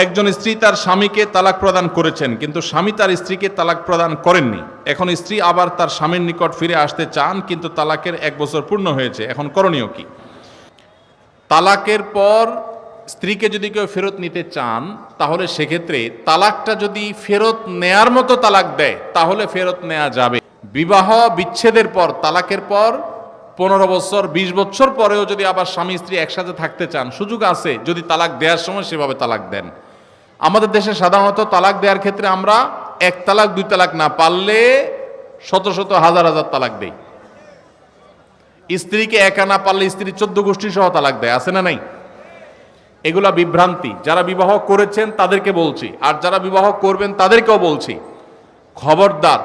একজন স্ত্রী তার স্বামীকে তালাক প্রদান করেছেন, কিন্তু স্বামী তার স্ত্রীকে তালাক প্রদান করেননি। এখন স্ত্রী আবার তার স্বামীর নিকট ফিরে আসতে চান, কিন্তু তালাকের 1 বছর পূর্ণ হয়েছে। এখন করণীয় কি? তালাকের পর স্ত্রীকে যদি কেউ ফেরত নিতে চান, তাহলে সেক্ষেত্রে তালাকটা যদি ফেরত নেয়ার মতো তালাক দেয়, তাহলে ফেরত নেওয়া যাবে। বিবাহ বিচ্ছেদের পর, তালাকের পর 15 বছর 20 বছর পরেও যদি আবার স্বামী স্ত্রী একসাথে থাকতে চান, সুযোগ আছে যদি তালাক দেওয়ার সময় সেভাবে তালাক দেন। আমাদের দেশে সাধারণত তালাক দেওয়ার ক্ষেত্রে আমরা 1 তালাক 2 তালাক না, পারলে শত শত হাজার হাজার তালাক দেই। স্ত্রীকে একা না পারলে স্ত্রী 14 গোষ্ঠী সহ তালাক দেয়, আছে না নাই? এগুলা বিভ্রান্তি। যারা বিবাহ করেছেন তাদেরকে বলছি, আর যারা বিবাহ করবেন তাদেরকেও বলছি, খবরদার,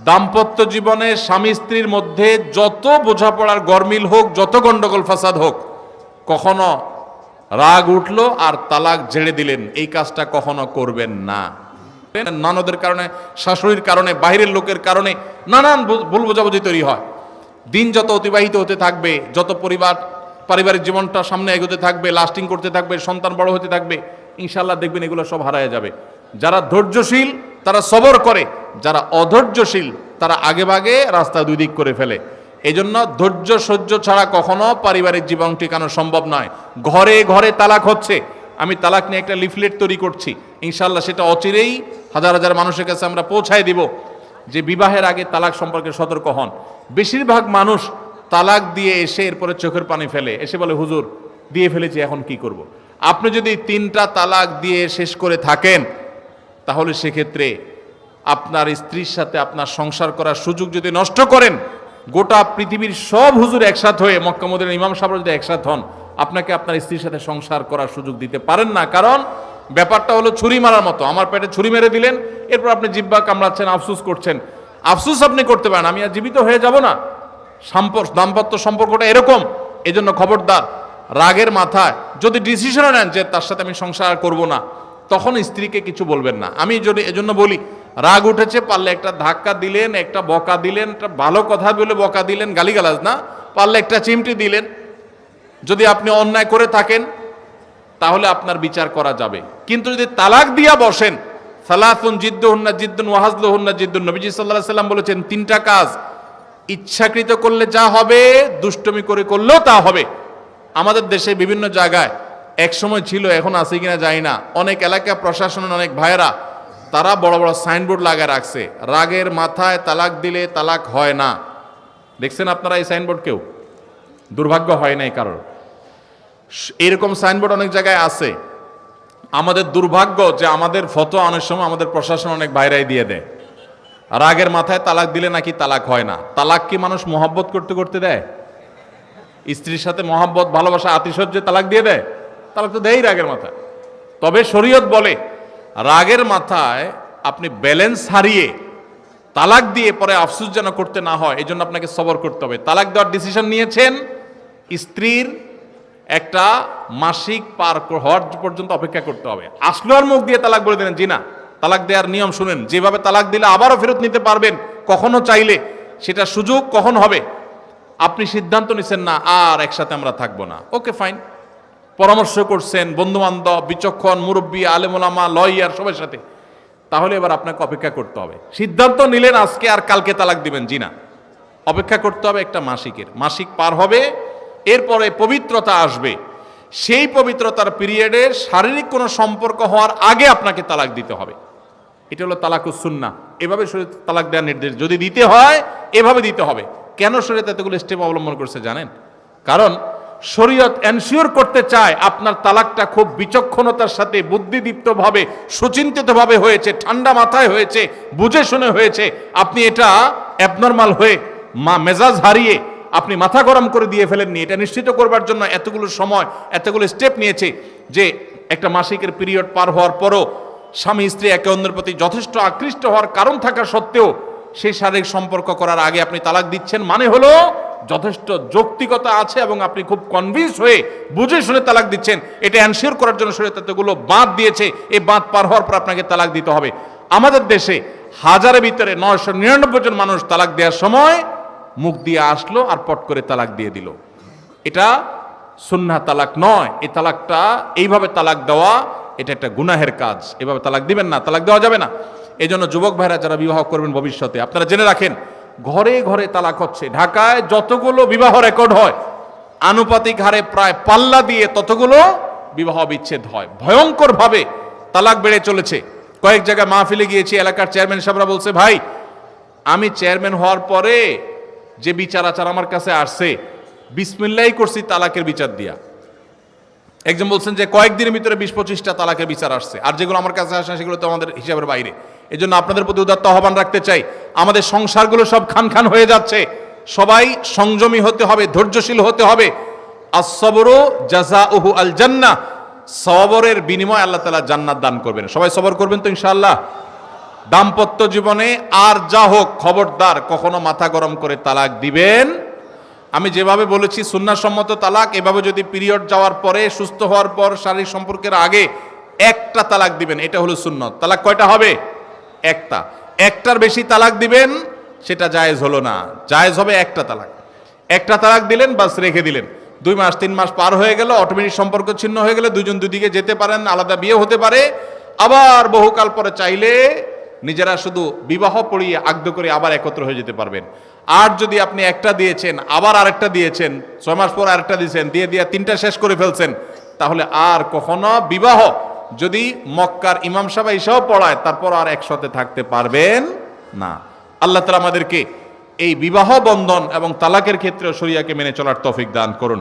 দাম্পত্য জীবনে স্বামী স্ত্রীর মধ্যে যত বোঝাপড়ার গরমিল হোক, যত গন্ডগোল ফাসাদ হোক, কখনো রাগ উঠলো আর তালাক ঝেড়ে দিলেন, এই কাজটা কখনো করবেন না। ননদের কারণে, শাশুড়ির কারণে, বাইরের লোকের কারণে নানান ভুল বোঝাবুঝি তৈরি হয়। দিন যত অতিবাহিত হতে থাকবে, যত পারিবারিক জীবনটা সামনে এগোতে থাকবে, লাস্টিং করতে থাকবে, সন্তান বড় হতে থাকবে, ইনশাল্লাহ দেখবেন এগুলো সব হারায় যাবে। যারা ধৈর্যশীল তারা সবর করে, যারা অধৈর্যশীল তারা আগে ভাগে রাস্তা 2 দিক করে ফেলে। এই জন্য ধৈর্য সহ্য ছাড়া কখনো পারিবারিক জীবন টিকানো সম্ভব নয়। ঘরে ঘরে তালাক হচ্ছে, আমি তালাক নিয়ে একটা লিফলেট তৈরি করছি, ইনশাল্লাহ সেটা অচিরেই হাজার হাজার মানুষের কাছে আমরা পৌঁছায় দিব যে বিবাহের আগে তালাক সম্পর্কে সতর্ক হন। বেশিরভাগ মানুষ তালাক দিয়ে এসে এরপরে চোখের পানি ফেলে, এসে বলে হুজুর দিয়ে ফেলেছি, এখন কি করব। আপনি যদি 3টা তালাক দিয়ে শেষ করে থাকেন, তাহলে সেক্ষেত্রে আপনার স্ত্রীর সাথে আপনার সংসার করার সুযোগ যদি নষ্ট করেন, গোটা পৃথিবীর সব হুজুর একসাথ হয়ে, মক্কা মদিনার ইমাম সাহেবরা যদি একসাথ হন, আপনাকে আপনার স্ত্রীর সাথে সংসার করার সুযোগ দিতে পারেন না। কারণ ব্যাপারটা হলো ছুরি মারার মতো। আমার পেটে ছুরি মেরে দিলেন, এরপর আপনি জিহ্বা কামড়াচ্ছেন, আফসুস করছেন। আফসুস আপনি করতে পারেন, আমি আর জীবিত হয়ে যাব না। দাম্পত্য সম্পর্কটা এরকম। এজন্য খবরদার, রাগের মাথায় যদি ডিসিশনও নেন যে তার সাথে আমি সংসার করব না, তখন স্ত্রীকে কিছু বলবেন না। আমি যদি এজন্য বলি, রাগ উঠেছে, পারলে একটা ধাক্কা দিলেন, একটা বকা দিলেন, একটা ভালো কথা বলে বকা দিলেন, গালিগালাজ না, পারলে একটা চিমটি দিলেন। যদি আপনি অন্যায় করে থাকেন তাহলে আপনার বিচার করা যাবে। কিন্তু যদি তালাক দিয়া বসেন, সালাতুন জিদ্দুহুন্না জিদ্দুন ওয়া হাজলুহুন্না জিদ্দুন, নবীজি সাল্লাল্লাহু আলাইহি সাল্লাম বলেছেন 3টা কাজ ইচ্ছাকৃত করলে যা হবে, দুষ্টমি করে করলেও তা হবে। আমাদের দেশে বিভিন্ন জায়গায় এক সময় ছিল, এখন আছে কিনা জানি না, অনেক এলাকা প্রশাসনের অনেক ভাইয়েরা তারা বড় বড় সাইনবোর্ড লাগায় রাখছে, রাগের মাথায় তালাক দিলে তালাক হয় না। দেখছেন আপনারা এই সাইনবোর্ড? কেউ দুর্ভাগ্য হয় নাই কারোর। এরকম সাইনবোর্ড অনেক জায়গায় আছে। আমাদের দুর্ভাগ্য যে আমাদের ফটো অনেক সময় আমাদের প্রশাসন অনেক ভাইরাই দিয়ে দেয়, রাগের মাথায় তালাক দিলে নাকি তালাক হয় না। তালাক কি মানুষ মহব্বত করতে করতে দেয়? স্ত্রীর সাথে মহব্বত, ভালোবাসা, আতিশয্যে তালাক দিয়ে দেয়? তালাক তো দেয়ই রাগের মাথায়। তবে শরীয়ত বলে রাগের মাথায় আপনি ব্যালেন্স হারিয়ে তালাক দিয়ে পরে আফসোস যেন করতে না হয়, এই জন্য আপনাকে সবর করতে হবে। তালাক দেওয়ার ডিসিশন নিয়েছেন, স্ত্রীর একটা মাসিক পার হওয়ার পর্যন্ত অপেক্ষা করতে হবে। আসলো আর মুখ দিয়ে তালাক বলে দিলেন, জি না। তালাক দেওয়ার নিয়ম শুনেন, যেভাবে তালাক দিলে আবারও ফেরত নিতে পারবেন কখনো চাইলে, সেটা সুযোগ কখন হবে। আপনি সিদ্ধান্ত নিচ্ছেন না আর একসাথে আমরা থাকবো না, ওকে ফাইন, পরামর্শ করছেন বন্ধু বান্ধব, বিচক্ষণ মুরব্বী, আলেম ওলামা, লয়ার সবার সাথে, তাহলে এবার আপনাকে অপেক্ষা করতে হবে। সিদ্ধান্ত নিলেন আজকে আর কালকে তালাক দিবেন, জি না, অপেক্ষা করতে হবে একটা মাসিক পার হবে, এরপরে পবিত্রতা আসবে। সেই পবিত্রতার পিরিয়ডে শারীরিক কোনো সম্পর্ক হওয়ার আগে আপনাকে তালাক দিতে হবে। এটা হলো তালাকুস সুন্নাহ। এভাবে শরীয়ত তালাক দেওয়ার নির্দেশ, যদি দিতে হয় এভাবে দিতে হবে। কেন শরীয়ত এতগুলো স্টেপ অবলম্বন করছে জানেন? কারণ শরীয়ত এনশিওর করতে চায় আপনার তালাকটা খুব বিচক্ষণতার সাথে, বুদ্ধিদীপ্তভাবে, সুচিন্তিতভাবে হয়েছে, ঠান্ডা মাথায় হয়েছে, বুঝে শুনে হয়েছে। আপনি এটা অ্যাবনর্মাল হয়ে মেজাজ হারিয়ে আপনি মাথা গরম করে দিয়ে ফেলেননি। এটা নিশ্চিত করবার জন্য এতগুলো সময়, এতগুলো স্টেপ নিয়েছে যে একটা মাসিকের পিরিয়ড পার হওয়ার পরও স্বামী স্ত্রী একে অন্যের প্রতি যথেষ্ট আকৃষ্ট হওয়ার কারণ থাকা সত্ত্বেও সেই শারীরিক সম্পর্ক করার আগে আপনি তালাক দিচ্ছেন, মানে হলো যথেষ্ট যৌক্তিকতা আছে এবং আপনি খুব কনভিন্স হয়ে বুঝে শুনে তালাক দিচ্ছেন। এটা এনশিওর করার জন্য শরীয়ত এতগুলো বাঁধ দিয়েছে। এই বাঁধ পার হওয়ার পর আপনাকে তালাক দিতে হবে। আমাদের দেশে হাজারের ভিতরে 999 জন মানুষ তালাক দেওয়ার সময় মুখ দিয়ে আসলো আর পট করে তালাক দিয়ে দিল। এটা সুন্নাহ তালাক নয়। এই তালাকটা, এইভাবে তালাক দেওয়া এটা একটা গুনাহের কাজ, এভাবে তালাক দিবেন না, তালাক দেওয়া যাবে না। এই জন্য যুবক ভাইরা যারা বিবাহ করবেন ভবিষ্যতে, আপনারা জেনে রাখেন ঘরে ঘরে তালাক হচ্ছে। ঢাকায় যতগুলো বিবাহ রেকর্ড হয় আনুপাতিক হারে প্রায় পাল্লা দিয়ে ততগুলো বিবাহ বিচ্ছেদ হয়। ভয়ঙ্কর ভাবে তালাক বেড়ে চলেছে। কয়েক জায়গায় মাহফিলে গিয়েছি, এলাকার চেয়ারম্যান সাহেবরা বলছে, ভাই আমি চেয়ারম্যান হওয়ার পরে যে বিচার আচার আমার কাছে আসছে, বিসমিল্লাহি করছি তালাকের বিচার দিয়া। একজন বলছেন যে কয়েকদিনের ভিতরে 20-25টা তালাকের বিচার আসছে, আর যেগুলো আমার কাছে আসে সেগুলো তো আমাদের হিসাবের বাইরে। এই জন্য আপনাদের প্রতি উদাত্ত আহ্বান রাখতে চাই, আমাদের সংসারগুলো সব খান খান হয়ে যাচ্ছে। সবাই সংযমী হতে হবে, ধৈর্যশীল হতে হবে। as-sabru জাযাউহু আল জান্নাহ, সবরের বিনিময় আল্লাহ তাআলা জান্নাত দান করবেন। সবাই সবর করবেন তো ইনশাআল্লাহ। দাম্পত্য জীবনে আর যা হোক, খবরদার কখনো মাথা গরম করে তালাক দিবেন। আমি যেভাবে বলেছি সুন্নাহসম্মত তালাক, এভাবে যদি পিরিয়ড যাওয়ার পরে, সুস্থ হওয়ার পর, শারীরিক সম্পর্কের আগে একটা তালাক দিবেন, এটা হলো সুন্নত। তালাক কয়টা হবে? একটা। একটার বেশি তালাক দিবেন সেটা জায়েজ হলো না, জায়েজ হবে একটা তালাক। একটা তালাক দিলেন, বাস রেখে দিলেন। 2 মাস 3 মাস পার হয়ে গেল, অটোমেটিক সম্পর্ক ছিন্ন হয়ে গেলে দুজন দুদিকে যেতে পারেন, আলাদা বিয়ে হতে পারে। আবার বহুকাল পরে চাইলে নিজেরা শুধু বিবাহ পড়িয়ে আগ্ধ করে আবার একত্র হয়ে যেতে পারবেন। আর যদি আপনি একটা দিয়েছেন, আবার আরেকটা দিয়েছেন, 6 মাস পর আরেকটা দিয়েছেন, দিয়ে 3টা শেষ করে ফেলছেন, তাহলে আর কখনো বিবাহ যদি মক্কার ইমাম সাহেব এসেও পড়ায়, তারপর আর একসাথে থাকতে পারবেন না। আল্লাহ তাআলা আমাদেরকে এই বিবাহ বন্ধন এবং তালাকের ক্ষেত্রে শরিয়াকে মেনে চলার তৌফিক দান করুন।